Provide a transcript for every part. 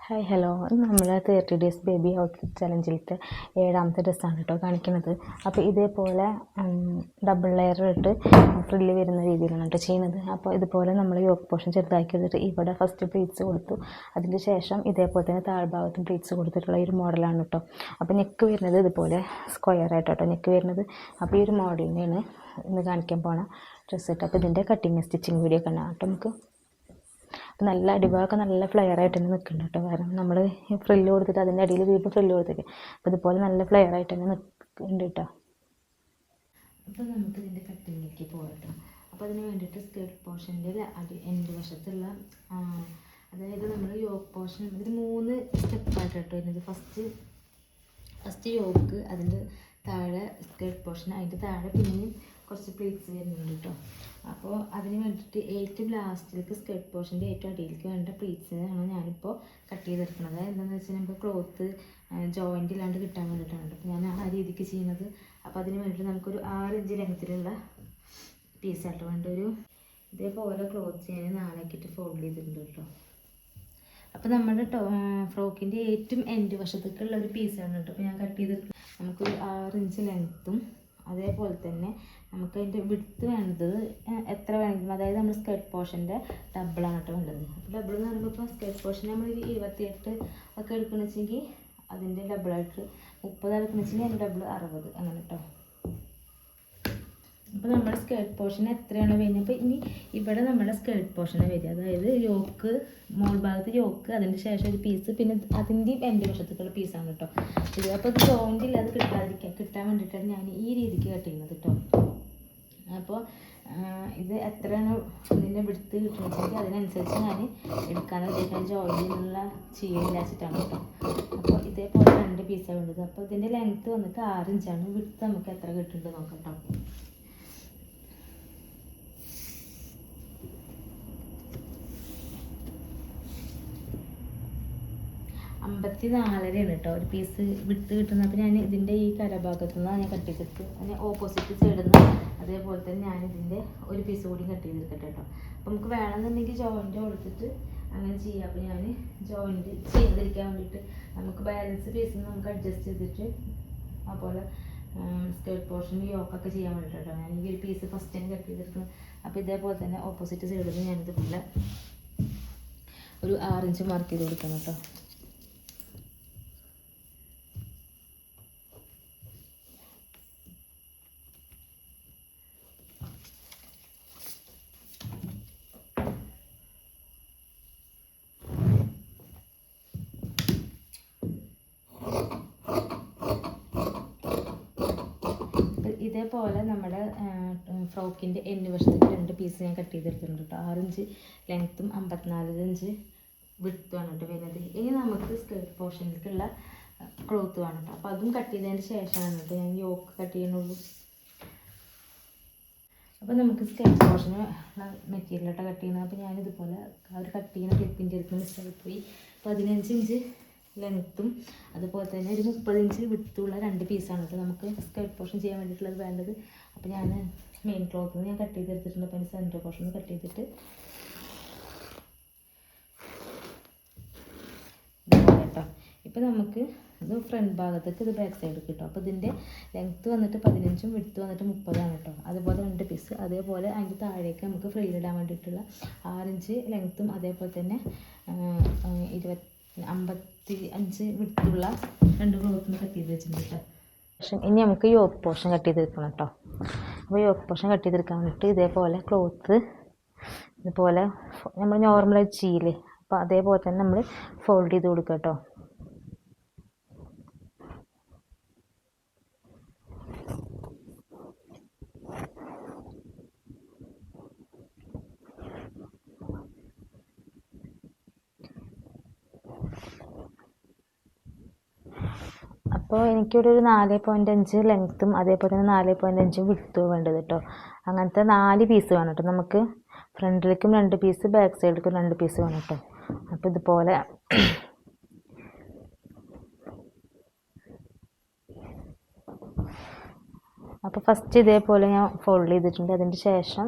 Hi hello നമ്മൾ 30 days baby outfit ചലഞ്ചിലത്തെ 7ാമത്തെ ഡ്രസ്സാണ് കേട്ടോ കാണിക്കുന്നത്. അപ്പോൾ ഇതേപോലെ ഡബിൾ ലെയർ ഇട്ട് ഫ്രില്ല് വരുന്ന രീതിയിലാണ് കേട്ടോ ചെയ്യുന്നത്. അപ്പോൾ ഇതുപോലെ നമ്മൾ യോക്ക് പോർഷൻ ചെറുതാക്കി എടുത്തിട്ട് ഇവിടെ ഫസ്റ്റ് പ്ലീറ്റ്സ് കൊടുത്തു. അതിന് ശേഷം ഇതേപോലെ തന്നെ താഴ്ഭാഗത്തും പ്ലീറ്റ്സ് കൊടുത്തിട്ടുള്ള ഈ ഒരു മോഡലാണ് കേട്ടോ. അപ്പോൾ നെക്ക് വരുന്നത് ഇതുപോലെ സ്ക്വയർ ആയിട്ട് കേട്ടോ നെക്ക് വരുന്നത്. അപ്പോൾ ഈ ഒരു മോഡലിനെയാണ് ഇന്ന് കാണിക്കാൻ പോണ ഡ്രസ്സ് കേട്ടോ. അപ്പോൾ ഇതിൻ്റെ കട്ടിങ് സ്റ്റിച്ചിങ് വീഡിയോ കാണാം കേട്ടോ നമുക്ക്. അപ്പോൾ നല്ല അടിഭാഗമൊക്കെ നല്ല ഫ്ലെയർ ആയിട്ട് തന്നെ നിൽക്കുന്നുണ്ട് കേട്ടോ. കാരണം നമ്മൾ ഫ്രില്ല് കൊടുത്തിട്ട് അതിൻ്റെ അടിയിൽ വീണ്ടും ഫ്രില്ല് കൊടുത്തിട്ട് അപ്പോൾ ഇതുപോലെ നല്ല ഫ്ലെയർ ആയിട്ട് തന്നെ നിൽക്കുന്നുണ്ട് കേട്ടോ. അപ്പോൾ നമുക്ക് ഇതിൻ്റെ കട്ടിങ്ങിലേക്ക് പോകട്ടോ. അപ്പോൾ അതിന് വേണ്ടിയിട്ട് സ്കേർട്ട് പോർഷൻ്റെ എൻഡ് വശത്തുള്ള അതായത് നമ്മൾ യോക്ക് പോർഷൻ ഇതിൽ 3 സ്റ്റെപ്പായിട്ട് കേട്ടോ വരുന്നത്. ഫസ്റ്റ് യോക്ക്, അതിൻ്റെ താഴെ സ്കേർട്ട് പോർഷൻ, അതിൻ്റെ താഴെ പിന്നെയും കുറച്ച് പ്ലീറ്റ്സ് വരുന്നുണ്ട് കേട്ടോ. അപ്പോൾ അതിന് വേണ്ടിയിട്ട് ഏറ്റവും ലാസ്റ്റിലേക്ക് സ്കേർട്ട് പോർഷൻ്റെ ഏറ്റവും അടിയിലേക്ക് വേണ്ട പ്ലീറ്റ്സിനാണ് ഞാനിപ്പോൾ കട്ട് ചെയ്തെടുക്കുന്നത്. എന്താണെന്ന് വെച്ചാൽ നമുക്ക് ക്ലോത്ത് ജോയിൻ്റ് ഇല്ലാണ്ട് കിട്ടാൻ വേണ്ടിയിട്ടാണ്. അപ്പോൾ ഞാൻ ആ രീതിക്ക് ചെയ്യുന്നത്. അപ്പോൾ അതിന് വേണ്ടിയിട്ട് നമുക്കൊരു 6 ഇഞ്ച് ലെങ്ത്തിലുള്ള പീസായിട്ട് വേണ്ട ഒരു ഇതേപോലെ ക്ലോത്ത് ഞാൻ 4 ആക്കിയിട്ട് ഫോൾഡ് ചെയ്തിട്ടുണ്ട് കേട്ടോ. അപ്പോൾ നമ്മുടെ ഫ്രോക്കിൻ്റെ ഏറ്റവും എൻഡ് വശത്തേക്കുള്ള ഒരു പീസാണ് കേട്ടോ. അപ്പോൾ ഞാൻ കട്ട് ചെയ്തിട്ട് നമുക്കൊരു 6 ഇഞ്ച് ലെങ്ത്തും അതേപോലെ തന്നെ നമുക്ക് അതിൻ്റെ വിഡ്ത്ത് വേണ്ടത് എത്ര വേണമെങ്കിലും, അതായത് നമ്മൾ സ്കേർട്ട് പോർഷൻ്റെ ഡബിളാണ് കേട്ടോ വേണ്ടത്. ഡബിൾ എന്ന് പറയുമ്പോൾ ഇപ്പോൾ സ്കേർട്ട് പോർഷൻ നമ്മൾ 28 ഒക്കെ എടുക്കണമെന്ന് വെച്ചെങ്കിൽ അതിൻ്റെ ഡബിളായിട്ട് 30 എടുക്കണമെന്ന് വെച്ചെങ്കിൽ അതിൻ്റെ ഡബിൾ 60 അങ്ങനെ കേട്ടോ. അപ്പോൾ നമ്മുടെ സ്കേർട്ട് പോർഷൻ എത്രയാണ് വരുന്നത്? അപ്പോൾ ഇനി ഇവിടെ നമ്മുടെ സ്കേർട്ട് പോർഷനാണ് വരിക. അതായത് യോക്ക്, മോൾ ഭാഗത്ത് യോക്ക്, അതിന് ശേഷം ഒരു പീസ്, പിന്നെ അതിൻ്റെ എൻ്റെ വശത്തേക്കുള്ള പീസാണ് കേട്ടോ ഇത്. അപ്പോൾ ഇത് ജോയിൻ്റ് ഇല്ലാതെ കിട്ടാൻ വേണ്ടിയിട്ടാണ് ഞാൻ ഈ രീതിക്ക് കട്ട് ചെയ്യുന്നത് കേട്ടോ. അപ്പോൾ ഇത് എത്രയാണ് ഇതിൻ്റെ വിടുത്ത് കിട്ടുന്നത് അതിനനുസരിച്ച് ഞാൻ എടുക്കാനും ഉദ്ദേശിക്കാൻ ജോയിൻ്റിനുള്ള ചെയ്യില്ലാച്ചിട്ടാണ് കേട്ടോ. അപ്പോൾ ഇതേപോലെ 2 പീസാണ് വേണ്ടത്. അപ്പോൾ ഇതിൻ്റെ ലെങ്ത്ത് വന്നിട്ട് 6 ഇഞ്ചാണ്. വിടുത്ത് നമുക്ക് എത്ര കിട്ടുന്നുണ്ട് നോക്കാം കേട്ടോ. 54 കേട്ടോ ഒരു പീസ് വിട്ട് കിട്ടുന്നത്. അപ്പോൾ ഞാൻ ഇതിൻ്റെ ഈ കരഭാഗത്തു നിന്നാണ് ഞാൻ കട്ട് ചെയ്തെടുത്ത് അതിന് ഓപ്പോസിറ്റ് സൈഡിൽ നിന്ന് അതേപോലെ തന്നെ ഞാൻ ഇതിൻ്റെ ഒരു പീസ് കൂടി കട്ട് ചെയ്തെടുക്കട്ടെ കേട്ടോ. അപ്പോൾ നമുക്ക് വേണമെന്നുണ്ടെങ്കിൽ ജോയിൻ്റ് കൊടുത്തിട്ട് അങ്ങനെ ചെയ്യാം. അപ്പോൾ ഞാൻ ജോയിൻ്റ് ചെയ്തിരിക്കാൻ വേണ്ടിയിട്ട് നമുക്ക് ബാലൻസ് പീസിൽ നമുക്ക് അഡ്ജസ്റ്റ് ചെയ്തിട്ട് അതുപോലെ സ്കേർട്ട് പോർഷൻ യോക്കൊക്കെ ചെയ്യാൻ വേണ്ടിയിട്ട് കേട്ടോ ഞാൻ ഈ ഒരു പീസ് ഫസ്റ്റ് തന്നെ കട്ട് ചെയ്തെടുക്കുന്നത്. അപ്പോൾ ഇതേപോലെ തന്നെ ഓപ്പോസിറ്റ് സൈഡിൽ നിന്ന് ഞാനിതുപോലെ ഒരു 6 ഇഞ്ച് മാർക്ക് ചെയ്ത് കൊടുക്കണം കേട്ടോ. ഇതേപോലെ നമ്മുടെ ഫ്രോക്കിൻ്റെ എൻഡ് വശത്തേക്ക് 2 പീസ് ഞാൻ കട്ട് ചെയ്തെടുത്തിട്ടുണ്ട് കേട്ടോ. 6 ഇഞ്ച് ലെങ്ത്തും 54 ഇഞ്ച് വിഡ്ത്തുമാണ് കേട്ടോ വരുന്നത്. ഇനി നമുക്ക് സ്കേർട്ട് പോർഷനിലേക്കുള്ള ക്ലോത്ത് വേണം കേട്ടോ. അപ്പോൾ അതും കട്ട് ചെയ്തതിന് ശേഷമാണ് കേട്ടോ ഞാൻ യോക്ക് കട്ട് ചെയ്യണുള്ളൂ. അപ്പോൾ നമുക്ക് സ്കേർട്ട് പോർഷന് മെറ്റീരിയൽ കേട്ടോ കട്ട് ചെയ്യണം. അപ്പോൾ ഞാനിതുപോലെ ആ ഒരു കട്ട് ചെയ്യുന്ന ക്ലിപ്പിൻ്റെ അടുത്ത് മിസ്സായി പോയി. 15 ഇഞ്ച് ലെങ്ത്തും അതുപോലെ തന്നെ ഒരു 30 ഇഞ്ച് വിട്ടുള്ള 2 പീസാണ് കേട്ടോ നമുക്ക് സ്കേർട്ട് പോർഷൻ ചെയ്യാൻ വേണ്ടിയിട്ടുള്ളത് വേണ്ടത്. അപ്പോൾ ഞാൻ മെയിൻ ക്ലോത്തിൽ നിന്ന് ഞാൻ കട്ട് ചെയ്തെടുത്തിട്ടുണ്ട്. അപ്പോൾ അതിന് സെൻറ്റർ പോർഷൻ കട്ട് ചെയ്തിട്ട് കേട്ടോ. ഇപ്പോൾ നമുക്ക് ഇത് ഫ്രണ്ട് ഭാഗത്തേക്ക് ഇത് ബാക്ക് സൈഡ് കിട്ടും. അപ്പോൾ ഇതിൻ്റെ ലെങ്ത്ത് വന്നിട്ട് 15ഉം വിഡ്ത്ത് വന്നിട്ട് 30ആണ് കേട്ടോ. അതുപോലെ 2 പീസ്. അതേപോലെ അതിൻ്റെ താഴേക്ക് നമുക്ക് ഫ്രില്ലിടാൻ വേണ്ടിയിട്ടുള്ള 6 ഇഞ്ച് ലെങ്ത്തും അതേപോലെ തന്നെ 55 വിട്ടുള്ള 2 ക്ലോത്തും കട്ട് ചെയ്ത് വെച്ചിട്ടുണ്ട് കേട്ടോ. ഇനി നമുക്ക് യോക്ക് പോർഷൻ കട്ട് ചെയ്തെടുക്കണം കേട്ടോ. അപ്പോൾ യോക്ക് പോർഷൻ കട്ട് ചെയ്തെടുക്കാൻ വേണ്ടിയിട്ട് ഇതേപോലെ ക്ലോത്ത് ഇതുപോലെ നമ്മൾ നോർമലായി ചെയ്യില്ലേ, അപ്പോൾ അതേപോലെ തന്നെ നമ്മൾ ഫോൾഡ് ചെയ്ത് കൊടുക്കുക കേട്ടോ. അപ്പോൾ എനിക്കിവിടെ ഒരു 4.5 ലെങ്ത്തും അതേപോലെ തന്നെ 4.5 വിഡ്ത്തും വേണ്ടത് കേട്ടോ. അങ്ങനത്തെ 4 പീസ് വേണം കേട്ടോ നമുക്ക്. ഫ്രണ്ടിലേക്കും 2 പീസ്, ബാക്ക് സൈഡിലേക്കും 2 പീസ് വേണം കേട്ടോ. അപ്പോൾ ഇതുപോലെ അപ്പോൾ ഫസ്റ്റ് ഇതേപോലെ ഞാൻ ഫോൾഡ് ചെയ്തിട്ടുണ്ട്. അതിൻ്റെ ശേഷം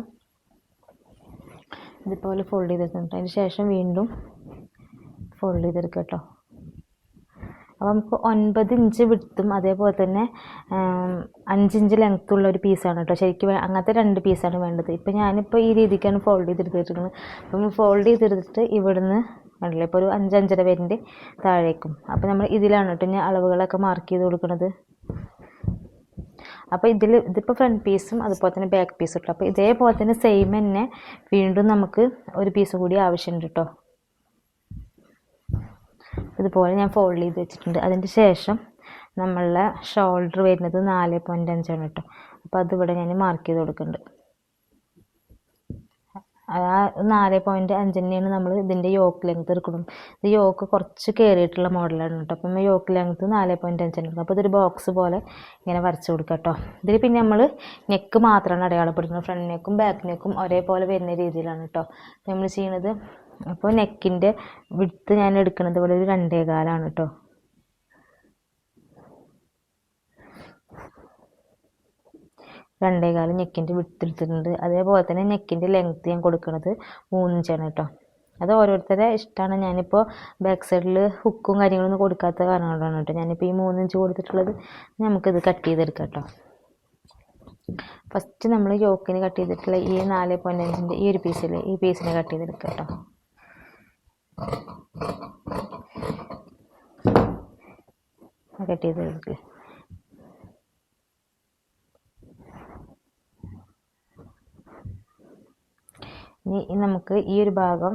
ഇതുപോലെ ഫോൾഡ് ചെയ്തിട്ടുണ്ട്. അതിന് ശേഷം വീണ്ടും ഫോൾഡ് ചെയ്തെടുക്കുക കേട്ടോ. അപ്പോൾ നമുക്ക് 9 ഇഞ്ച് വിടുത്തും അതേപോലെ തന്നെ 5 ഇഞ്ച് ലെങ്ത്തുള്ള ഒരു പീസാണ് കേട്ടോ. ശരിക്കും അങ്ങനത്തെ 2 പീസാണ് വേണ്ടത്. ഇപ്പോൾ ഞാനിപ്പോൾ ഈ രീതിക്കാണ് ഫോൾഡ് ചെയ്തെടുത്തിട്ടുള്ളത്. അപ്പം ഫോൾഡ് ചെയ്തെടുത്തിട്ട് ഇവിടുന്ന് കണ്ടില്ലേ, ഇപ്പോൾ ഒരു 5-5.5 വരേൻ്റെ താഴേക്കും. അപ്പോൾ നമ്മൾ ഇതിലാണ് കേട്ടോ ഞാൻ അളവുകളൊക്കെ മാർക്ക് ചെയ്ത് കൊടുക്കുന്നത്. അപ്പോൾ ഇതിപ്പോൾ ഫ്രണ്ട് പീസും അതുപോലെ തന്നെ ബാക്ക് പീസും കേട്ടോ. അപ്പോൾ ഇതേപോലെ തന്നെ സെയിം തന്നെ വീണ്ടും നമുക്ക് ഒരു പീസ് കൂടി ആവശ്യമുണ്ട് കേട്ടോ. ഇതുപോലെ ഞാൻ ഫോൾഡ് ചെയ്ത് വെച്ചിട്ടുണ്ട്. അതിൻ്റെ ശേഷം നമ്മളുടെ ഷോൾഡർ വരുന്നത് 4.5 ആണ് കേട്ടോ. അപ്പോൾ അതിവിടെ ഞാൻ മാർക്ക് ചെയ്ത് കൊടുക്കുന്നുണ്ട്. ആ 4.5 തന്നെയാണ് നമ്മൾ ഇതിൻ്റെ യോക്ക് ലെങ്ത് എടുക്കണം. ഇത് യോക്ക് കുറച്ച് കയറിയിട്ടുള്ള മോഡലാണ് കേട്ടോ. അപ്പം യോക്ക് ലെങ്ത് 4.5 എടുക്കണം. അപ്പോൾ ഇതൊരു ബോക്സ് പോലെ ഇങ്ങനെ വരച്ച് കൊടുക്കുക കേട്ടോ. ഇതിൽ പിന്നെ നമ്മൾ നെക്ക് മാത്രമാണ് അടയാളപ്പെടുന്നത്. ഫ്രണ്ട് നെക്കും ബാക്ക് നെക്കും ഒരേപോലെ വരുന്ന രീതിയിലാണ് കേട്ടോ നമ്മൾ ചെയ്യുന്നത്. അപ്പോൾ നെക്കിൻ്റെ വിഡ്ത്ത് ഞാൻ എടുക്കുന്നത് ഇവിടെ ഒരു 2.25 കേട്ടോ. നെക്കിൻ്റെ വിഡ്ത്ത് എടുത്തിട്ടുണ്ട്. അതേപോലെ തന്നെ നെക്കിൻ്റെ ലെങ്ത്ത് ഞാൻ കൊടുക്കുന്നത് 3 ഇഞ്ചാണ് കേട്ടോ. അത് ഓരോരുത്തരുടെ ഇഷ്ടമാണ്. ഞാനിപ്പോൾ ബാക്ക് സൈഡിൽ ഹുക്കും കാര്യങ്ങളൊന്നും കൊടുക്കാത്ത കാരണം കൊണ്ടാണ് കേട്ടോ ഞാനിപ്പോൾ ഈ 3 ഇഞ്ച് കൊടുത്തിട്ടുള്ളത്. നമുക്കിത് കട്ട് ചെയ്തെടുക്കാം കേട്ടോ. ഫസ്റ്റ് നമ്മൾ യോക്കിന് കട്ട് ചെയ്തിട്ടുള്ള ഈ 4.5 ഈ ഒരു പീസില്ലേ, ഈ പീസിനെ കട്ട് ചെയ്തെടുക്കാം കേട്ടോ. കട്ട് ചെയ്തെടുക്കുക. ഇനി നമുക്ക് ഈ ഒരു ഭാഗം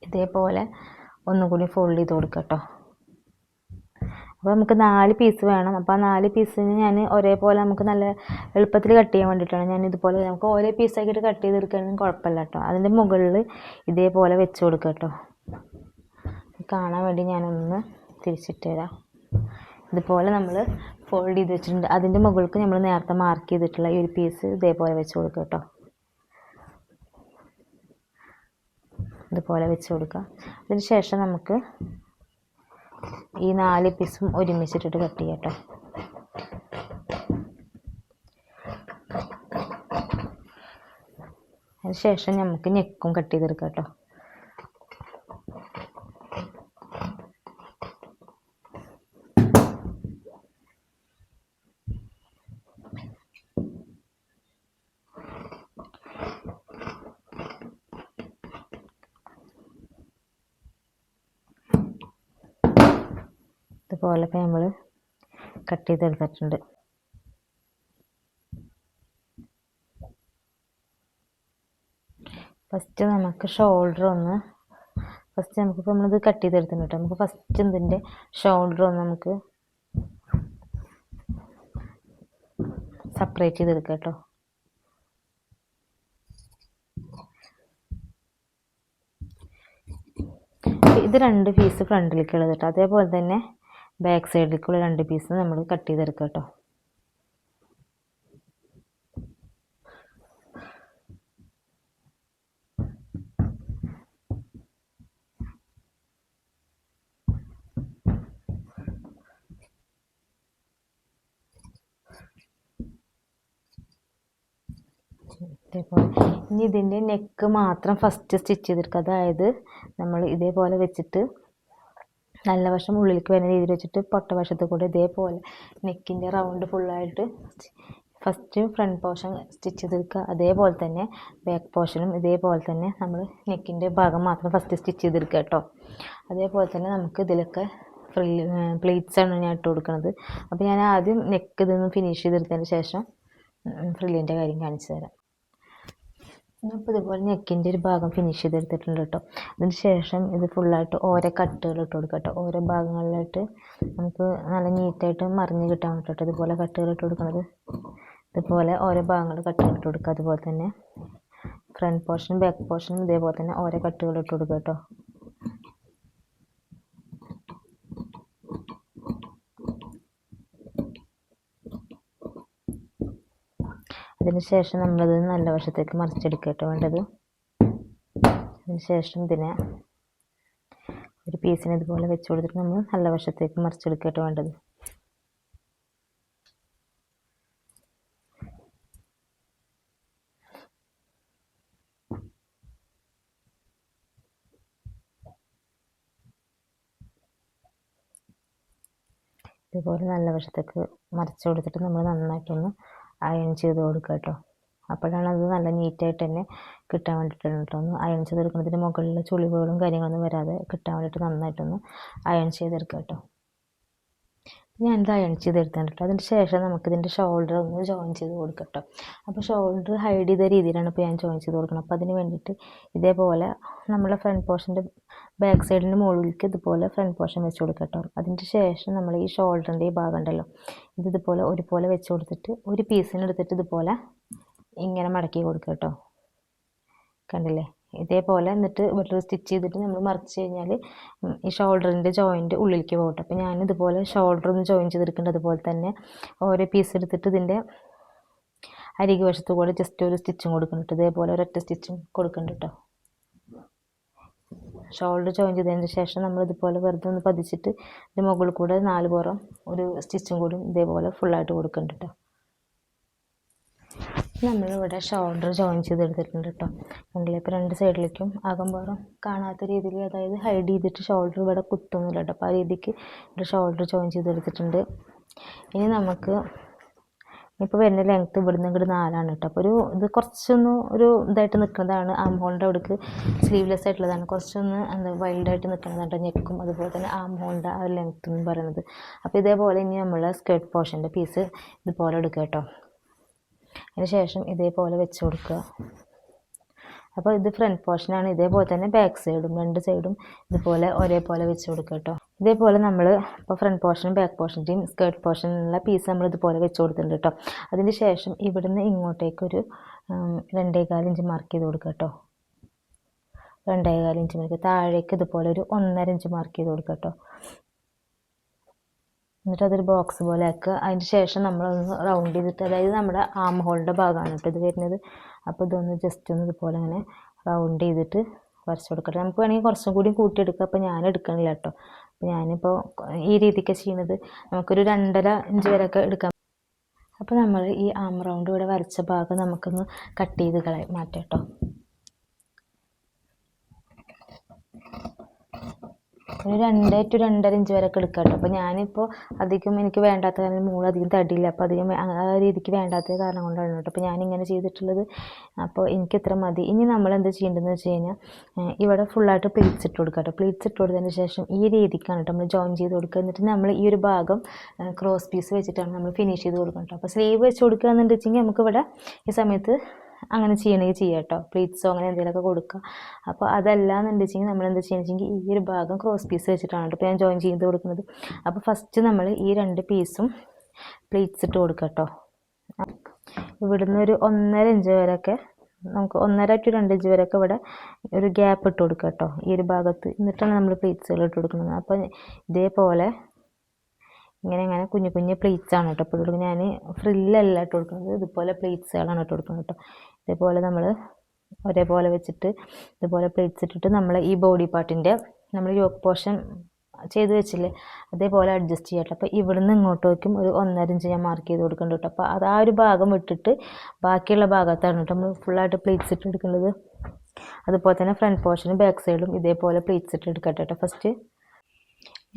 ഇതേപോലെ ഒന്നും കൂടി ഫോൾഡ് ചെയ്ത് കൊടുക്കാം കേട്ടോ. അപ്പോൾ നമുക്ക് 4 പീസ് വേണം. അപ്പോൾ ആ 4 പീസിന് ഞാൻ ഒരേപോലെ നമുക്ക് നല്ല എളുപ്പത്തിൽ കട്ട് ചെയ്യാൻ വേണ്ടിയിട്ടാണ് ഞാൻ ഇതുപോലെ നമുക്ക് ഓരോ പീസാക്കിയിട്ട് കട്ട് ചെയ്തെടുക്കുകയാണെങ്കിൽ കുഴപ്പമില്ല കേട്ടോ. അതിൻ്റെ മുകളിൽ ഇതേപോലെ വെച്ച് കൊടുക്കുക കേട്ടോ. കാണാൻ വേണ്ടി ഞാനൊന്ന് തിരിച്ചിട്ട് തരാം. ഇതുപോലെ നമ്മൾ ഫോൾഡ് ചെയ്ത് വെച്ചിട്ടുണ്ട്. അതിൻ്റെ മുകൾക്ക് നമ്മൾ നേരത്തെ മാർക്ക് ചെയ്തിട്ടുള്ള ഈ ഒരു പീസ് ഇതേപോലെ വെച്ച് കൊടുക്കുക കേട്ടോ. ഇതുപോലെ വെച്ച് കൊടുക്കുക. അതിന് ശേഷം നമുക്ക് ഈ 4 പീസും ഒരുമിച്ചിട്ടിട്ട് കട്ട് ചെയ്യാം കേട്ടോ. അതിന് ശേഷം നമുക്ക് നെക്കും കട്ട് ചെയ്തെടുക്കാം കേട്ടോ. ഇതുപോലെ നമ്മൾ കട്ട് ചെയ്തെടുത്തിട്ടുണ്ട്. ഫസ്റ്റ് നമുക്ക് ഷോൾഡർ ഒന്ന് നമുക്കിപ്പോൾ നമ്മളിത് കട്ട് ചെയ്തെടുത്തിട്ടുണ്ട് കേട്ടോ. നമുക്ക് ഫസ്റ്റ് ഇതിൻ്റെ ഷോൾഡർ ഒന്ന് നമുക്ക് സെപ്പറേറ്റ് ചെയ്തെടുക്കാം കേട്ടോ. ഇത് 2 പീസ് ഫ്രണ്ടിലേക്കുള്ളത് കേട്ടോ. അതേപോലെ തന്നെ ബാക്ക് സൈഡിലേക്കുള്ള 2 പീസ് നമ്മൾ കട്ട് ചെയ്തെടുക്കാം കേട്ടോ. ഇതേപോലെ ഇനി ഇതിൻ്റെ നെക്ക് മാത്രം ഫസ്റ്റ് സ്റ്റിച്ച് ചെയ്തെടുക്കുക. അതായത് നമ്മൾ ഇതേപോലെ വെച്ചിട്ട് നല്ല വശം ഉള്ളിലേക്ക് വരുന്ന രീതിയിൽ വെച്ചിട്ട് പൊട്ട വശത്ത് കൂടെ ഇതേപോലെ നെക്കിൻ്റെ റൗണ്ട് ഫുള്ളായിട്ട് ഫസ്റ്റ് ഫ്രണ്ട് പോർഷൻ സ്റ്റിച്ച് ചെയ്തെടുക്കുക. അതേപോലെ തന്നെ ബാക്ക് പോർഷനും ഇതേപോലെ തന്നെ നമ്മൾ നെക്കിൻ്റെ ഭാഗം മാത്രം ഫസ്റ്റ് സ്റ്റിച്ച് ചെയ്തെടുക്കുക കേട്ടോ. അതേപോലെ തന്നെ നമുക്ക് ഇതിലൊക്കെ പ്ലീറ്റ്സാണ് ഞാൻ ഇട്ട് കൊടുക്കുന്നത്. അപ്പോൾ ഞാൻ ആദ്യം നെക്ക് ഇതൊന്ന് ഫിനിഷ് ചെയ്തെടുത്തതിന് ശേഷം ഫ്രില്ലിൻ്റെ കാര്യം കാണിച്ചു തരാം. അപ്പോൾ ഇതുപോലെ നെക്കിൻ്റെ ഒരു ഭാഗം ഫിനിഷ് ചെയ്തെടുത്തിട്ടുണ്ട് കേട്ടോ. അതിന് ശേഷം ഇത് ഫുള്ളായിട്ട് ഓരോ കട്ടുകൾ ഇട്ട് കൊടുക്കുക കേട്ടോ. ഓരോ ഭാഗങ്ങളിലായിട്ട് നമുക്ക് നല്ല നീറ്റായിട്ട് മറിഞ്ഞ് കിട്ടാൻ വേണ്ടിയിട്ട് ഇതുപോലെ കട്ടുകൾ ഇട്ട് കൊടുക്കുന്നത്. ഇതുപോലെ ഓരോ ഭാഗങ്ങൾ കട്ടുകൾ ഇട്ട് കൊടുക്കുക. അതുപോലെ തന്നെ ഫ്രണ്ട് പോർഷനും ബാക്ക് പോർഷനും ഇതേപോലെ തന്നെ ഓരോ കട്ടുകൾ ഇട്ട് കൊടുക്കുക കേട്ടോ. അതിന് ശേഷം നമ്മളത് നല്ല വശത്തേക്ക് മറിച്ചെടുക്കുക കേട്ടോ വേണ്ടത്. അതിന് ശേഷം ഇതിനെ ഒരു പീസിന് ഇതുപോലെ വെച്ച് കൊടുത്തിട്ട് നമ്മൾ നല്ല വശത്തേക്ക് മറിച്ചെടുക്കുക കേട്ടോ വേണ്ടത്. ഇതേപോലെ നല്ല വശത്തേക്ക് മറിച്ച് കൊടുത്തിട്ട് നമ്മൾ നന്നായിട്ടൊന്ന് അയൺ ചെയ്ത് കൊടുക്കുക കേട്ടോ. അപ്പോഴാണ് അത് നല്ല നീറ്റായിട്ട് തന്നെ കിട്ടാൻ വേണ്ടിയിട്ടാണ് കേട്ടോ. ഒന്ന് അയൺ ചെയ്തെടുക്കുന്നതിന് മുകളിൽ ചുളിവുകളും കാര്യങ്ങളൊന്നും വരാതെ കിട്ടാൻ വേണ്ടിയിട്ട് നന്നായിട്ടൊന്ന് അയൺ ചെയ്തെടുക്കുക കേട്ടോ. ഞാനിത് അയൺ ചെയ്തെടുത്തിട്ടുണ്ട് കേട്ടോ. അതിന് ശേഷം നമുക്കിതിൻ്റെ ഷോൾഡർ ഒന്ന് ജോയിൻ ചെയ്ത് കൊടുക്കാം കേട്ടോ. അപ്പോൾ ഷോൾഡർ ഹൈഡ് ചെയ്ത രീതിയിലാണ് ഇപ്പോൾ ഞാൻ ജോയിൻ ചെയ്ത് കൊടുക്കണം. അപ്പോൾ അതിന് വേണ്ടിയിട്ട് ഇതേപോലെ നമ്മളെ ഫ്രണ്ട് പോർഷൻ്റെ ബാക്ക് സൈഡിൻ്റെ മുകളിലേക്ക് ഇതുപോലെ ഫ്രണ്ട് പോർഷൻ വെച്ച് കൊടുക്കാം കേട്ടോ. അതിൻ്റെ ശേഷം നമ്മൾ ഈ ഷോൾഡറിൻ്റെ ഈ ഭാഗം ഉണ്ടല്ലോ, ഇതുപോലെ ഒരുപോലെ വെച്ച് കൊടുത്തിട്ട് ഒരു പീസിന് എടുത്തിട്ട് ഇതുപോലെ ഇങ്ങനെ മടക്കി കൊടുക്കുക കേട്ടോ. കണ്ടില്ലേ? ഇതേപോലെ എന്നിട്ട് ഇവിടെ സ്റ്റിച്ച് ചെയ്തിട്ട് നമ്മൾ മറിച്ച് കഴിഞ്ഞാൽ ഈ ഷോൾഡറിൻ്റെ ജോയിൻറ്റ് ഉള്ളിലേക്ക് പോകട്ടെ. അപ്പോൾ ഞാനിതുപോലെ ഷോൾഡർ ഒന്ന് ജോയിൻ ചെയ്തെടുക്കേണ്ടത് അതുപോലെ തന്നെ ഓരോ പീസ് എടുത്തിട്ട് ഇതിൻ്റെ അരികു വശത്ത് കൂടെ ജസ്റ്റ് ഒരു സ്റ്റിച്ചും കൊടുക്കുന്നുണ്ട്. ഇതേപോലെ ഒരൊറ്റ സ്റ്റിച്ചും കൊടുക്കുന്നുണ്ട് കേട്ടോ. ഷോൾഡർ ജോയിൻ ചെയ്തതിന് ശേഷം നമ്മൾ ഇതുപോലെ വെറുതെ ഒന്ന് പതിച്ചിട്ട് ഇതിൻ്റെ മുകളിൽ കൂടെ 4 പുറം ഒരു സ്റ്റിച്ചും കൂടി ഇതേപോലെ ഫുള്ളായിട്ട് കൊടുക്കുന്നുണ്ട് കേട്ടോ. നമ്മളിവിടെ ഷോൾഡർ ജോയിൻ ചെയ്തെടുത്തിട്ടുണ്ട് കേട്ടോ. കണ്ടില്ലേ? ഇപ്പോൾ 2 സൈഡിലേക്കും അകമ്പുറം കാണാത്ത രീതിയിൽ, അതായത് ഹൈഡ് ചെയ്തിട്ട് ഷോൾഡർ ഇവിടെ കുത്തൊന്നുമില്ല കേട്ടോ. അപ്പോൾ ആ രീതിക്ക് ഇവിടെ ഷോൾഡർ ജോയിൻ ചെയ്തെടുത്തിട്ടുണ്ട്. ഇനി നമുക്ക് ഇപ്പോൾ വരുന്ന ലെങ്ത്ത് ഇവിടുന്ന് ഇങ്ങോട്ട് 4 കേട്ടോ. അപ്പോൾ ഇത് കുറച്ചൊന്ന് ഒരു ഇതായിട്ട് നിൽക്കുന്നതാണ്. ആം ഹോളിൻ്റെ അവിടേക്ക് സ്ലീവ്ലെസ് ആയിട്ടുള്ളതാണ്. കുറച്ചൊന്ന് വൈൽഡായിട്ട് നിൽക്കുന്നതാണ് നെക്കും അതുപോലെ തന്നെ ആം ഹോളിൻ്റെ ആ ലെങ്ത്ത് എന്ന് പറയുന്നത്. അപ്പോൾ ഇതേപോലെ ഇനി നമ്മൾ സ്കേർട്ട് പോർഷൻ്റെ പീസ് ഇതുപോലെ എടുക്കുക കേട്ടോ. അതിന് ശേഷം ഇതേപോലെ വെച്ച് കൊടുക്കുക. അപ്പോൾ ഇത് ഫ്രണ്ട് പോർഷനാണ്. ഇതേപോലെ തന്നെ ബാക്ക് സൈഡും 2 സൈഡും ഇതുപോലെ ഒരേപോലെ വെച്ച് കൊടുക്കുക കേട്ടോ. ഇതേപോലെ നമ്മൾ ഇപ്പോൾ ഫ്രണ്ട് പോർഷനും ബാക്ക് പോർഷൻ്റെയും സ്കേർട്ട് പോർഷനുള്ള പീസ് നമ്മൾ ഇതുപോലെ വെച്ച് കൊടുത്തിട്ടുണ്ട് കേട്ടോ. അതിന് ശേഷം ഇവിടുന്ന് ഇങ്ങോട്ടേക്കൊരു 2.25 ഇഞ്ച് മാർക്ക് ചെയ്ത് കൊടുക്കുക കേട്ടോ. 2.25 ഇഞ്ച് മാർക്ക്. താഴേക്ക് ഇതുപോലെ ഒരു 1.5 ഇഞ്ച് മാർക്ക് ചെയ്ത് കൊടുക്കുക കേട്ടോ. എന്നിട്ട് അതൊരു ബോക്സ് പോലെ ആക്കുക. അതിന് ശേഷം നമ്മളൊന്ന് റൗണ്ട് ചെയ്തിട്ട്, അതായത് നമ്മുടെ ആം ഹോളിൻ്റെ ഭാഗമാണ് കേട്ടോ ഇത് വരുന്നത്. അപ്പോൾ ഇതൊന്ന് ജസ്റ്റ് ഒന്ന് ഇതുപോലെ അങ്ങനെ റൗണ്ട് ചെയ്തിട്ട് വരച്ച് കൊടുക്കട്ടെ. നമുക്ക് വേണമെങ്കിൽ കുറച്ചും കൂടി കൂട്ടിയെടുക്കാം. അപ്പോൾ ഞാൻ എടുക്കണില്ല കേട്ടോ. അപ്പോൾ ഞാനിപ്പോൾ ഈ രീതിക്ക് ചെയ്യുന്നത് നമുക്കൊരു 2.5 ഇഞ്ച് വരെയൊക്കെ എടുക്കാം. അപ്പോൾ നമ്മൾ ഈ ആം റൗണ്ട് ഇവിടെ വരച്ച ഭാഗം നമുക്കൊന്ന് കട്ട് ചെയ്ത് മാറ്റാം കേട്ടോ. ഒരു 2 to 2.5 ഇഞ്ച് വരെയൊക്കെ എടുക്കാം കേട്ടോ. അപ്പോൾ ഞാനിപ്പോൾ അധികം എനിക്ക് വേണ്ടാത്ത കാരണം അധികം തടിയില്ല, അപ്പോൾ അധികം ആ രീതിക്ക് വേണ്ടാത്ത കാരണം കൊണ്ടാണ് കേട്ടോ അപ്പോൾ ഞാനിങ്ങനെ ചെയ്തിട്ടുള്ളത്. അപ്പോൾ എനിക്ക് ഇത്ര മതി. ഇനി നമ്മൾ എന്ത് ചെയ്യേണ്ടതെന്ന് വെച്ച് കഴിഞ്ഞാൽ ഇവിടെ ഫുള്ളായിട്ട് പ്ലീറ്റ്സ് ഇട്ട് കൊടുക്കുക കേട്ടോ. പ്ലീറ്റ്സ് ഇട്ട് കൊടുത്തതിന് ശേഷം ഈ രീതിക്കാണ് കേട്ടോ നമ്മൾ ജോയിൻ ചെയ്ത് കൊടുക്കുക. എന്നിട്ട് നമ്മൾ ഈ ഒരു ഭാഗം ക്രോസ് പീസ് വെച്ചിട്ടാണ് നമ്മൾ ഫിനിഷ് ചെയ്ത് കൊടുക്കുക കേട്ടോ. അപ്പോൾ സ്ലീവ് വെച്ച് കൊടുക്കുക എന്നുണ്ടെങ്കിൽ നമുക്കിവിടെ ഈ സമയത്ത് അങ്ങനെ ചെയ്യണമെങ്കിൽ ചെയ്യാം കേട്ടോ. പ്ലീറ്റ്സോ അങ്ങനെ എന്തെങ്കിലുമൊക്കെ കൊടുക്കുക. അപ്പോൾ അതല്ല എന്നുണ്ടെങ്കിൽ നമ്മൾ എന്താ ചെയ്യുന്നത് ഈ ഒരു ഭാഗം ക്രോസ് പീസ് വെച്ചിട്ടാണ് കേട്ടോ ഇപ്പോൾ ഞാൻ ജോയിൻ ചെയ്ത് കൊടുക്കുന്നത്. അപ്പോൾ ഫസ്റ്റ് നമ്മൾ ഈ 2 പീസും പ്ലീറ്റ്സ് ഇട്ട് കൊടുക്കുക കേട്ടോ. ഇവിടുന്ന് ഒരു 1.5 ഇഞ്ച് വരെയൊക്കെ നമുക്ക് 1.5 to 2 ഇഞ്ച് വരെയൊക്കെ ഇവിടെ ഒരു ഗ്യാപ്പ് ഇട്ട് കൊടുക്കുക കേട്ടോ ഈ ഒരു ഭാഗത്ത്. എന്നിട്ടാണ് നമ്മൾ പ്ലീറ്റ്സുകൾ ഇട്ട് കൊടുക്കുന്നത്. അപ്പോൾ ഇതേപോലെ ഇങ്ങനെ കുഞ്ഞു കുഞ്ഞു പ്ലീറ്റ്സാണ് കേട്ടോ ഇപ്പോൾ കൊടുക്കുന്നത്. ഞാൻ ഫ്രില്ലല്ല ഇട്ട് കൊടുക്കുന്നത്, ഇതുപോലെ പ്ലീറ്റ്സുകളാണ് ഇട്ട് കൊടുക്കുന്നത് കേട്ടോ. ഇതേപോലെ നമ്മൾ ഒരേപോലെ വെച്ചിട്ട് ഇതുപോലെ പ്ലീറ്റ്സ് ഇട്ടിട്ട് നമ്മൾ ഈ ബോഡി പാർട്ടിൻ്റെ നമ്മൾ യോക്ക് പോർഷൻ ചെയ്ത് വെച്ചില്ലേ അതേപോലെ അഡ്ജസ്റ്റ് ചെയ്യട്ടെ. അപ്പോൾ ഇവിടുന്ന് ഇങ്ങോട്ടേക്കും ഒരു 1.5 ഇഞ്ച് ഞാൻ മാർക്ക് ചെയ്ത് കൊടുക്കുന്നുണ്ട് കേട്ടോ. അപ്പോൾ അത് ആ ഒരു ഭാഗം വിട്ടിട്ട് ബാക്കിയുള്ള ഭാഗത്താണ് കേട്ടോ നമ്മൾ ഫുള്ളായിട്ട് പ്ലീറ്റ്സ് ഇട്ട് എടുക്കുന്നത്. അതുപോലെ തന്നെ ഫ്രണ്ട് പോർഷനും ബാക്ക് സൈഡും ഇതേപോലെ പ്ലീറ്റ്സ് ഇട്ട് എടുക്കട്ടെ കേട്ടോ ഫസ്റ്റ്.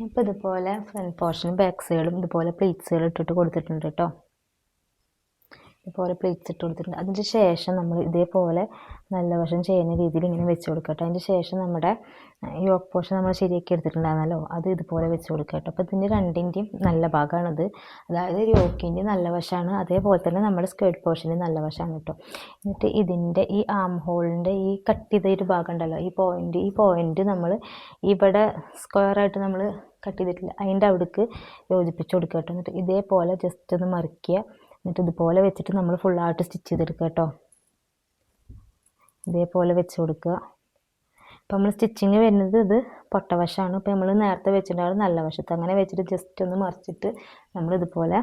ഇപ്പോൾ ഇതുപോലെ ഫ്രണ്ട് പോർഷനും ബാക്ക് സൈഡും ഇതുപോലെ പ്ലീറ്റ്സുകൾ ഇട്ടിട്ട് കൊടുത്തിട്ടുണ്ട് കേട്ടോ. ഇതുപോലെ പ്ലേറ്റ്സ് ഇട്ട് കൊടുത്തിട്ടുണ്ട്. അതിന് ശേഷം നമ്മൾ ഇതേപോലെ നല്ല വശം ചെയ്യുന്ന രീതിയിൽ ഇങ്ങനെ വെച്ച് കൊടുക്കട്ടെ. അതിന് ശേഷം നമ്മുടെ യോക്ക് പോർഷൻ നമ്മൾ ശരിയാക്കി എടുത്തിട്ടുണ്ടായിരുന്നല്ലോ അത് ഇതുപോലെ വെച്ച് കൊടുക്കട്ടെ. അപ്പോൾ ഇതിൻ്റെ 2ൻ്റെയും നല്ല ഭാഗമാണിത്, അതായത് യോക്കിൻ്റെ നല്ല വശമാണ്, അതേപോലെ തന്നെ നമ്മുടെ സ്കേർട്ട് പോർഷൻ്റെ നല്ല വശമാണ് കേട്ടോ. എന്നിട്ട് ഇതിൻ്റെ ഈ ആം ഹോളിൻ്റെ ഈ കട്ട് ചെയ്ത ഒരു ഭാഗം ഉണ്ടല്ലോ ഈ പോയിൻ്റ് നമ്മൾ ഇവിടെ സ്ക്വയറായിട്ട് നമ്മൾ കട്ട് ചെയ്തിട്ടില്ല അതിൻ്റെ അവിടേക്ക് യോജിപ്പിച്ച് കൊടുക്കുക കേട്ടോ. എന്നിട്ട് ഇതേപോലെ ജസ്റ്റ് ഒന്ന് മറിക്കുക. എന്നിട്ട് ഇതുപോലെ വെച്ചിട്ട് നമ്മൾ ഫുള്ളായിട്ട് സ്റ്റിച്ച് ചെയ്തെടുക്കുക കേട്ടോ. ഇതേപോലെ വെച്ച് കൊടുക്കുക. അപ്പോൾ നമ്മൾ സ്റ്റിച്ചിങ് വരുന്നത് ഇത് പൊട്ടവശമാണ്. ഇപ്പോൾ നമ്മൾ നേരത്തെ വെച്ചിട്ടുണ്ടാവും നല്ല വശത്ത് അങ്ങനെ വെച്ചിട്ട് ജസ്റ്റ് ഒന്ന് മറിച്ചിട്ട് നമ്മൾ ഇതുപോലെ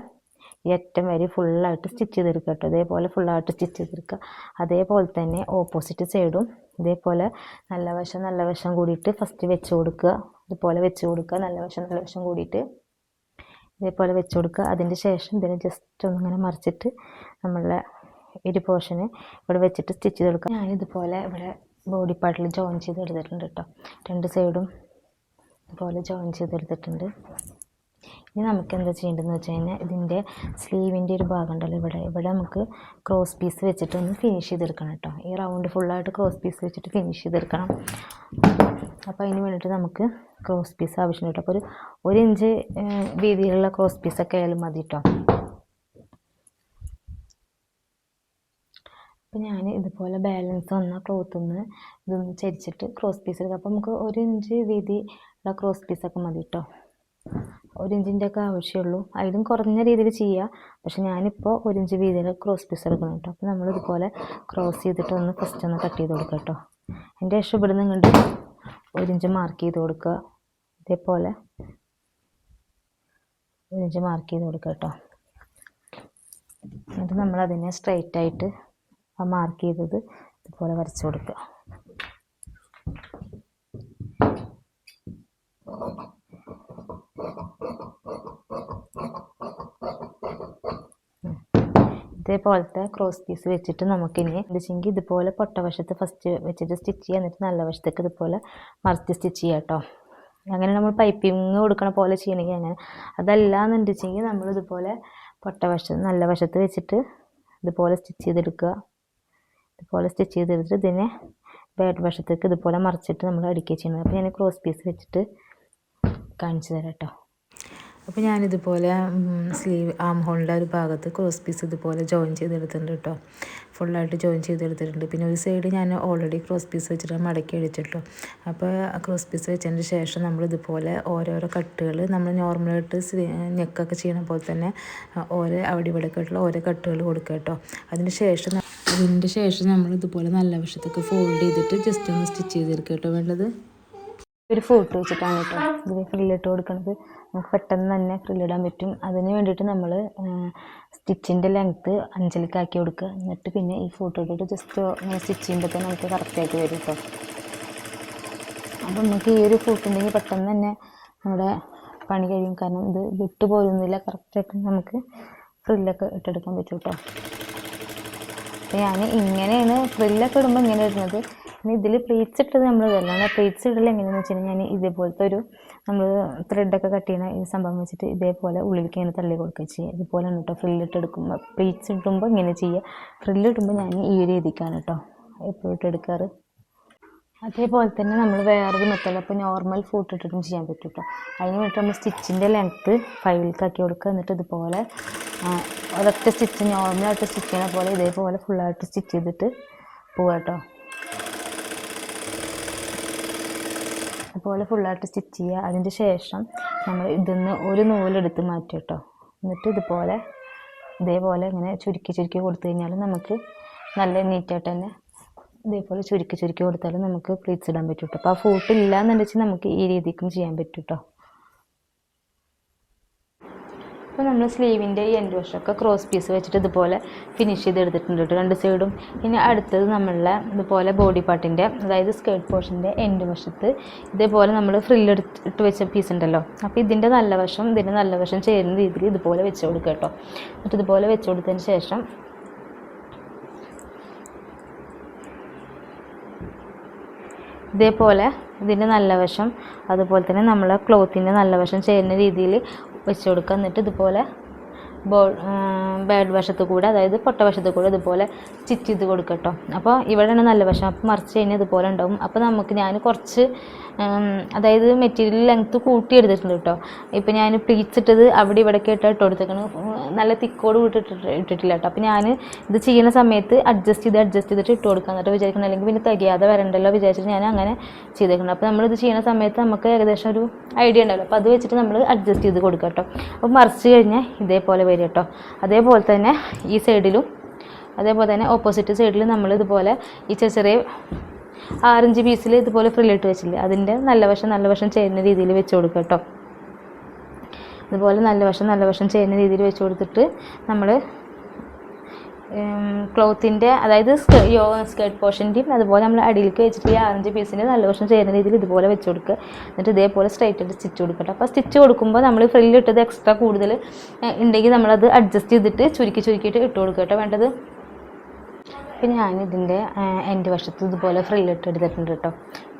ഈ അറ്റം വരെ ഫുള്ളായിട്ട് സ്റ്റിച്ച് ചെയ്തെടുക്കുക കേട്ടോ. ഇതേപോലെ ഫുള്ളായിട്ട് സ്റ്റിച്ച് ചെയ്തെടുക്കുക. അതേപോലെ തന്നെ ഓപ്പോസിറ്റ് സൈഡും ഇതേപോലെ നല്ല വശം കൂടിയിട്ട് ഫസ്റ്റ് വെച്ച് കൊടുക്കുക. ഇതുപോലെ വെച്ച് കൊടുക്കുക. നല്ല വശം കൂടിയിട്ട് ഇതേപോലെ വെച്ച് കൊടുക്കുക. അതിൻ്റെ ശേഷം ഇതിനെ ജസ്റ്റ് ഒന്നിങ്ങനെ മറിച്ചിട്ട് നമ്മളുടെ ഒരു പോർഷന് ഇവിടെ വെച്ചിട്ട് സ്റ്റിച്ച് ചെയ്ത് കൊടുക്കുക. ഞാനിതുപോലെ ഇവിടെ ബോഡി പാർട്ടിൽ ജോയിൻ ചെയ്തെടുത്തിട്ടുണ്ട് കേട്ടോ. 2 സൈഡും ഇതുപോലെ ജോയിൻ ചെയ്തെടുത്തിട്ടുണ്ട്. ഇനി നമുക്ക് എന്താ ചെയ്യേണ്ടതെന്ന് വെച്ച് കഴിഞ്ഞാൽ ഇതിൻ്റെ സ്ലീവിൻ്റെ ഒരു ഭാഗം ഉണ്ടല്ലോ ഇവിടെ നമുക്ക് ക്രോസ് പീസ് വെച്ചിട്ട് ഒന്ന് ഫിനിഷ് ചെയ്തെടുക്കണം കേട്ടോ. ഈ റൗണ്ട് ഫുള്ളായിട്ട് ക്രോസ് പീസ് വെച്ചിട്ട് ഫിനിഷ് ചെയ്തെടുക്കണം. അപ്പോൾ അതിന് വേണ്ടിയിട്ട് നമുക്ക് ക്രോസ് പീസ് ആവശ്യമുണ്ട് കേട്ടോ. അപ്പോൾ ഒരു ഇഞ്ച് വീതിയിലുള്ള ക്രോസ് പീസൊക്കെ ആയാലും മതി കേട്ടോ. അപ്പോൾ ഞാൻ ഇതുപോലെ ബാലൻസ് വന്ന ക്ലോത്തിൽ നിന്ന് ഇതൊന്ന് ചരിച്ചിട്ട് ക്രോസ് പീസ് എടുക്കുക. അപ്പോൾ നമുക്ക് 1 ഇഞ്ച് വീതിയുള്ള ക്രോസ് പീസൊക്കെ മതി കേട്ടോ. 1 ഇഞ്ചിൻ്റെ ഒക്കെ ആവശ്യമുള്ളൂ. അതിലും കുറഞ്ഞ രീതിയിൽ ചെയ്യുക. പക്ഷെ ഞാനിപ്പോൾ 1 ഇഞ്ച് വീതിയിൽ ക്രോസ് പീസ് എടുക്കണം കേട്ടോ. അപ്പോൾ നമ്മൾ ഇതുപോലെ ക്രോസ് ചെയ്തിട്ട് ഒന്ന് ഫസ്റ്റ് ഒന്ന് കട്ട് ചെയ്ത് കൊടുക്കുക കേട്ടോ. അതിൻ്റെ ശേഷം ഇവിടെ നിന്ന് കണ്ട് 1 ഇഞ്ച് മാർക്ക് ചെയ്ത് കൊടുക്കുക. ഇതേപോലെ 1 ഇഞ്ച് മാർക്ക് ചെയ്ത് കൊടുക്കുക കേട്ടോ. എന്നിട്ട് നമ്മളതിനെ സ്ട്രൈറ്റ് ആയിട്ട് ആ മാർക്ക് ചെയ്തത് ഇതുപോലെ വരച്ച് കൊടുക്കുക. ഇതേപോലത്തെ ക്രോസ് പീസ് വെച്ചിട്ട് നമുക്കിനി വെച്ചെങ്കിൽ ഇതുപോലെ പൊട്ടവശത്ത് ഫസ്റ്റ് വെച്ചിട്ട് സ്റ്റിച്ച് ചെയ്യുക. എന്നിട്ട് നല്ല വശത്തേക്ക് ഇതുപോലെ മറിച്ച് സ്റ്റിച്ച് ചെയ്യുക കേട്ടോ. അങ്ങനെ നമ്മൾ പൈപ്പിങ് കൊടുക്കണ പോലെ ചെയ്യണമെങ്കിൽ അങ്ങനെ. അതല്ല എന്നുണ്ടെച്ചെങ്കിൽ നമ്മളിതുപോലെ പൊട്ടവശത്ത് നല്ല വശത്ത് വെച്ചിട്ട് ഇതുപോലെ സ്റ്റിച്ച് ചെയ്തെടുക്കുക. ഇതുപോലെ സ്റ്റിച്ച് ചെയ്തെടുത്തിട്ട് ഇതിനെ ബാക്ക് വശത്തേക്ക് ഇതുപോലെ മറിച്ചിട്ട് നമ്മൾ അടിക്കുക ചെയ്യുന്നത്. അപ്പോൾ ഞാൻ ക്രോസ് പീസ് വെച്ചിട്ട് കാണിച്ചു തരാം കേട്ടോ. അപ്പോൾ ഞാനിതുപോലെ സ്ലീവ് ആം ഹോളിൻ്റെ ഒരു ഭാഗത്ത് ക്രോസ് പീസ് ഇതുപോലെ ജോയിൻ ചെയ്തെടുത്തിട്ടുണ്ട് കേട്ടോ. ഫുള്ളായിട്ട് ജോയിൻ ചെയ്തെടുത്തിട്ടുണ്ട്. പിന്നെ ഒരു സൈഡ് ഞാൻ ഓൾറെഡി ക്രോസ് പീസ് വെച്ചിട്ട് മടക്കി അടിച്ചിട്ടു. അപ്പോൾ ക്രോസ് പീസ് വെച്ചതിന് ശേഷം നമ്മൾ ഇതുപോലെ ഓരോരോ കട്ടുകൾ നമ്മൾ നോർമലായിട്ട് നെക്കൊക്കെ ചെയ്യണ പോലെ തന്നെ അവിടെ ഇവിടെ ആയിട്ടുള്ള ഓരോ കട്ടുകൾ കൊടുക്കുക കേട്ടോ. അതിൻ്റെ ശേഷം നമ്മൾ ഇതുപോലെ നല്ല വശത്തേക്ക് ഫോൾഡ് ചെയ്തിട്ട് ജസ്റ്റ് ഒന്ന് സ്റ്റിച്ച് ചെയ്തെടുക്കുക കേട്ടോ വേണ്ടത്. ഒരു ഫോട്ടോ വെച്ചിട്ടാണ് കേട്ടോ ഇതിൽ ഫ്രില്ലിട്ട് കൊടുക്കുന്നത്. നമുക്ക് പെട്ടെന്ന് തന്നെ ഫ്രില്ലിടാൻ പറ്റും. അതിന് വേണ്ടിയിട്ട് നമ്മൾ സ്റ്റിച്ചിൻ്റെ ലെങ്ത്ത് 5ലേക്കാക്കി കൊടുക്കുക. എന്നിട്ട് പിന്നെ ഈ ഫോട്ടോ ഇട്ടിട്ട് ജസ്റ്റ് സ്റ്റിച്ച് ചെയ്യുമ്പോൾ തന്നെ നമുക്ക് കറക്റ്റായിട്ട് വരും കേട്ടോ. അപ്പോൾ നമുക്ക് ഈ ഒരു ഫോട്ടോ ഉണ്ടെങ്കിൽ പെട്ടെന്ന് തന്നെ നമ്മുടെ പണി കഴിയും. കാരണം ഇത് വിട്ടു പോരുന്നില്ല, കറക്റ്റായിട്ട് നമുക്ക് ഫ്രില്ലൊക്കെ ഇട്ടെടുക്കാൻ പറ്റും കേട്ടോ. അപ്പോൾ ഞാൻ ഇങ്ങനെയാണ് ഫ്രില്ലൊക്കെ ഇടുമ്പോൾ ഇങ്ങനെ ഇടുന്നത്. പിന്നെ ഇതിൽ പ്ലേറ്റ്സ് ഇട്ടത് നമ്മൾ ഇതല്ല. പ്ലേറ്റ്സ് ഇടൽ എങ്ങനെയാണെന്ന് വെച്ച് കഴിഞ്ഞാൽ ഞാൻ ഇതേപോലത്തെ ഒരു നമ്മൾ ത്രെഡൊക്കെ കട്ട് ചെയ്യുന്ന ഈ സംഭവം വെച്ചിട്ട് ഇതേപോലെ ഉള്ളിലേക്ക് ഇങ്ങനെ തള്ളി കൊടുക്കുക ചെയ്യുക. ഇതുപോലെയാണ് കേട്ടോ ഫ്രില്ലിട്ട് എടുക്കുമ്പോൾ. പ്ലേറ്റ്സ് ഇടുമ്പോൾ ഇങ്ങനെ ചെയ്യുക. ഫ്രില്ലിടുമ്പോൾ ഞാൻ ഈ ഒരു രീതിക്കാണ് കേട്ടോ എപ്പോഴും ഇട്ടെടുക്കാറ്. അതേപോലെ തന്നെ നമ്മൾ വേറൊരു മെത്തേഡ് അപ്പോൾ നോർമൽ ഫോട്ടോ ഇട്ടിട്ടും ചെയ്യാൻ പറ്റും കേട്ടോ. അതിന് വേണ്ടിയിട്ട് നമ്മൾ സ്റ്റിച്ചിൻ്റെ ലെങ്ത്ത് 5ലേക്കാക്കി കൊടുക്കുക. എന്നിട്ട് ഇതുപോലെ ഒരൊറ്റ സ്റ്റിച്ച് നോർമലായിട്ട് സ്റ്റിച്ച് ചെയ്യണ പോലെ ഇതേപോലെ ഫുള്ളായിട്ട് സ്റ്റിച്ച് ചെയ്തിട്ട് പോവുക കേട്ടോ. അതുപോലെ ഫുള്ളായിട്ട് സ്റ്റിച്ച് ചെയ്യുക. അതിൻ്റെ ശേഷം നമ്മൾ ഇതിന്ന് ഒരു നൂലെടുത്ത് മാറ്റും കേട്ടോ. എന്നിട്ട് ഇതേപോലെ ഇങ്ങനെ ചുരുക്കി കൊടുത്തു കഴിഞ്ഞാൽ നമുക്ക് നല്ല നീറ്റായിട്ട് തന്നെ ഇതേപോലെ ചുരുക്കി കൊടുത്താലും നമുക്ക് പ്ലീറ്റ്സ് ഇടാൻ പറ്റും കേട്ടോ. അപ്പോൾ ആ ഫോട്ടോ ഇല്ലയെന്നുണ്ടെങ്കിൽ നമുക്ക് ഈ രീതിക്കും ചെയ്യാൻ പറ്റും കേട്ടോ. അപ്പോൾ നമ്മൾ സ്ലീവിൻ്റെ ഈ എൻഡ് വശമൊക്കെ ക്രോസ് പീസ് വെച്ചിട്ട് ഇതുപോലെ ഫിനിഷ് ചെയ്തെടുത്തിട്ടുണ്ട് കേട്ടോ 2 സൈഡും. ഇനി അടുത്തത് നമ്മളുടെ ഇതുപോലെ ബോഡി പാർട്ടിൻ്റെ അതായത് സ്കേർട്ട് പോർഷൻ്റെ എൻഡ് വശത്ത് ഇതേപോലെ നമ്മൾ ഫ്രില്ലെടുത്തിട്ട് വെച്ച പീസ് ഉണ്ടല്ലോ. അപ്പോൾ ഇതിൻ്റെ നല്ല വശം ചേരുന്ന രീതിയിൽ ഇതുപോലെ വെച്ച് കൊടുക്കുക കേട്ടോ. എന്നിട്ട് ഇതുപോലെ വെച്ച് കൊടുത്തതിന് ശേഷം ഇതേപോലെ ഇതിൻ്റെ നല്ല വശം അതുപോലെ തന്നെ നമ്മളെ ക്ലോത്തിൻ്റെ നല്ല വശം ചേരുന്ന രീതിയിൽ വെച്ച് കൊടുക്കുക. എന്നിട്ട് ഇതുപോലെ ബാഡ് വശത്ത് കൂടെ അതായത് പൊട്ടവശത്ത് കൂടെ ഇതുപോലെ സ്റ്റിച്ച് ചെയ്ത് കൊടുക്കുക കേട്ടോ. അപ്പോൾ ഇവിടെയാണ് നല്ല വശം. അപ്പോൾ മറിച്ച് കഴിഞ്ഞാൽ ഇതുപോലെ ഉണ്ടാവും. അപ്പോൾ ഞാൻ കുറച്ച് അതായത് മെറ്റീരിയൽ ലെങ്ത്ത് കൂട്ടി എടുത്തിട്ടുണ്ട് കേട്ടോ. ഇപ്പോൾ ഞാൻ പ്ലീറ്റ്സ് ഇട്ടത് അവിടെ ഇവിടെയൊക്കെ ഇട്ട് കൊടുത്തേക്കണം. നല്ല തിക്കോട് ഇട്ടിട്ടില്ല കേട്ടോ. അപ്പോൾ ഞാൻ ഇത് ചെയ്യുന്ന സമയത്ത് അഡ്ജസ്റ്റ് ചെയ്തിട്ട് ഇട്ട് കൊടുക്കുക. എന്നിട്ട് വിചാരിക്കണം അല്ലെങ്കിൽ പിന്നെ തികയാതെ വരണ്ടല്ലോ വിചാരിച്ചിട്ട് ഞാൻ അങ്ങനെ ചെയ്തേക്കണം. അപ്പോൾ നമ്മളിത് ചെയ്യുന്ന സമയത്ത് നമുക്ക് ഏകദേശം ഒരു ഐഡിയ ഉണ്ടല്ലോ. അപ്പോൾ അത് വെച്ചിട്ട് നമ്മൾ അഡ്ജസ്റ്റ് ചെയ്ത് കൊടുക്കുക കേട്ടോ. അപ്പോൾ മറിച്ച് കഴിഞ്ഞാൽ ഇതേപോലെ വരും കേട്ടോ. അതേപോലെ തന്നെ ഈ സൈഡിലും അതേപോലെ തന്നെ ഓപ്പോസിറ്റ് സൈഡിൽ നമ്മൾ ഇതുപോലെ ഈ ചെറിയ 6 ഇഞ്ച് പീസിൽ ഇതുപോലെ ഫ്രില്ലിട്ട് വെച്ചില്ലേ അതിൻ്റെ നല്ല വശം ചേരുന്ന രീതിയിൽ വെച്ച് കൊടുക്കുക കേട്ടോ. ഇതുപോലെ നല്ല വശം ചേരുന്ന രീതിയിൽ വെച്ച് കൊടുത്തിട്ട് നമ്മൾ ക്ലോത്തിൻ്റെ അതായത് സ്കേർട്ട് പോർഷൻ്റെയും അതുപോലെ നമ്മൾ അടിയിലേക്ക് വെച്ചിട്ട് ഈ 6 ഇഞ്ച് പീസിൻ്റെ നല്ല വശം ചേരുന്ന രീതിയിൽ ഇതുപോലെ വെച്ച് കൊടുക്കുക. എന്നിട്ട് ഇതേപോലെ സ്ട്രൈറ്റ് ആയിട്ട് സ്റ്റിച്ച് കൊടുക്കട്ടെ. അപ്പോൾ സ്റ്റിച്ച് കൊടുക്കുമ്പോൾ നമ്മൾ ഫ്രില്ലിട്ടത് എക്സ്ട്രാ കൂടുതൽ ഉണ്ടെങ്കിൽ നമ്മളത് അഡ്ജസ്റ്റ് ചെയ്തിട്ട് ചുരുക്കിയിട്ട് ഇട്ട് കൊടുക്കുക കേട്ടോ വേണ്ടത്. പിന്നെ ഞാനിതിൻ്റെ എൻ്റെ വശത്ത് ഇതുപോലെ ഫ്രില്ലിട്ട് എടുത്തിട്ടുണ്ട് കേട്ടോ.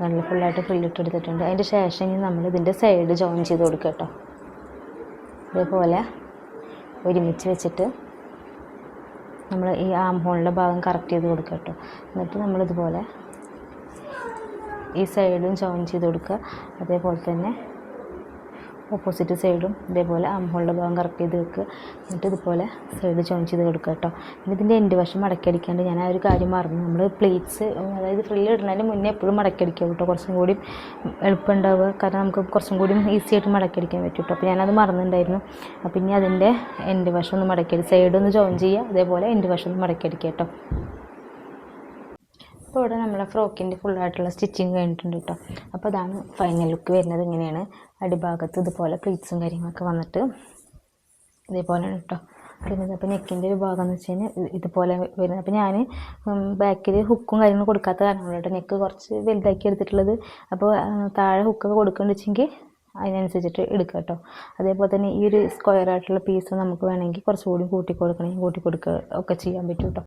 നല്ല ഫുള്ളായിട്ട് ഫ്രില്ലിട്ട് എടുത്തിട്ടുണ്ട്. അതിൻ്റെ ശേഷം നമ്മൾ ഇതിൻ്റെ സൈഡ് ജോയിൻ ചെയ്ത് കൊടുക്കുക കേട്ടോ. ഇതേപോലെ ഒരുമിച്ച് വെച്ചിട്ട് നമ്മൾ ഈ ആം ഹോളിൻ്റെ ഭാഗം കറക്റ്റ് ചെയ്ത് കൊടുക്കുക കേട്ടോ. എന്നിട്ട് നമ്മളിതുപോലെ ഈ സൈഡും ജോയിൻ ചെയ്ത് കൊടുക്കുക. അതേപോലെ തന്നെ ഓപ്പോസിറ്റ് സൈഡും ഇതേപോലെ ആം ഹോളിൻ്റെ ഭാഗം കറക്റ്റ് ചെയ്ത് വെക്കുക. എന്നിട്ട് ഇതുപോലെ സൈഡ് ജോയിൻ ചെയ്ത് കൊടുക്കുക കേട്ടോ. പിന്നെ ഇതിൻ്റെ എൻഡ് വശം മടക്കി അടിക്കാണ്ട് ഞാൻ ആ ഒരു കാര്യം മറന്നു. നമ്മൾ പ്ലേറ്റ്സ് അതായത് ഫ്രില്ല് ഇടുന്നതിന് മുന്നേ എപ്പോഴും മടക്കി അടിക്കുക കേട്ടോ. കുറച്ചും കൂടി എളുപ്പം ഉണ്ടാവുക, കാരണം നമുക്ക് കുറച്ചും കൂടി ഈസി ആയിട്ട് മടക്കി അടിക്കാൻ പറ്റും കേട്ടോ. അപ്പോൾ ഞാനത് മറന്നിട്ടുണ്ടായിരുന്നു. അപ്പോൾ ഇനി അതിൻ്റെ എൻഡ് വശം ഒന്ന് മടക്കി അടിക്കുക, സൈഡൊന്ന് ജോയിൻ ചെയ്യുക, അതേപോലെ എൻഡ് വശം ഒന്ന് മടക്കി അടിക്കുക കേട്ടോ. അപ്പോൾ ഇവിടെ നമ്മളെ ഫ്രോക്കിൻ്റെ ഫുള്ളായിട്ടുള്ള സ്റ്റിച്ചിങ് കഴിഞ്ഞിട്ടുണ്ട് കേട്ടോ. അപ്പോൾ അതാണ് ഫൈനൽ ലുക്ക് വരുന്നത്. ഇങ്ങനെയാണ് അടിഭാഗത്ത് ഇതുപോലെ പ്ലീറ്റ്സും കാര്യങ്ങളൊക്കെ വന്നിട്ട് ഇതേപോലെയാണ് കേട്ടോ. പിന്നെ അപ്പോൾ നെക്കിൻ്റെ ഒരു ഭാഗം എന്ന് വെച്ച് കഴിഞ്ഞാൽ ഇതുപോലെ വരുന്നത്. അപ്പോൾ ഞാൻ ബാക്കിൽ ഹുക്കും കാര്യങ്ങളും കൊടുക്കാത്ത കാരണമാണ് കേട്ടോ നെക്ക് കുറച്ച് വലുതാക്കി എടുത്തിട്ടുള്ളത്. അപ്പോൾ താഴെ ഹുക്കൊക്കെ കൊടുക്കേണ്ടി വെച്ചെങ്കിൽ അതിനനുസരിച്ചിട്ട് എടുക്കുക കേട്ടോ. അതേപോലെ തന്നെ ഈ ഒരു സ്ക്വയർ ആയിട്ടുള്ള പീസ് നമുക്ക് വേണമെങ്കിൽ കുറച്ചുകൂടി കൂട്ടി കൊടുക്കണമെങ്കിൽ കൂട്ടി കൊടുക്കുക ഒക്കെ ചെയ്യാൻ പറ്റും കേട്ടോ.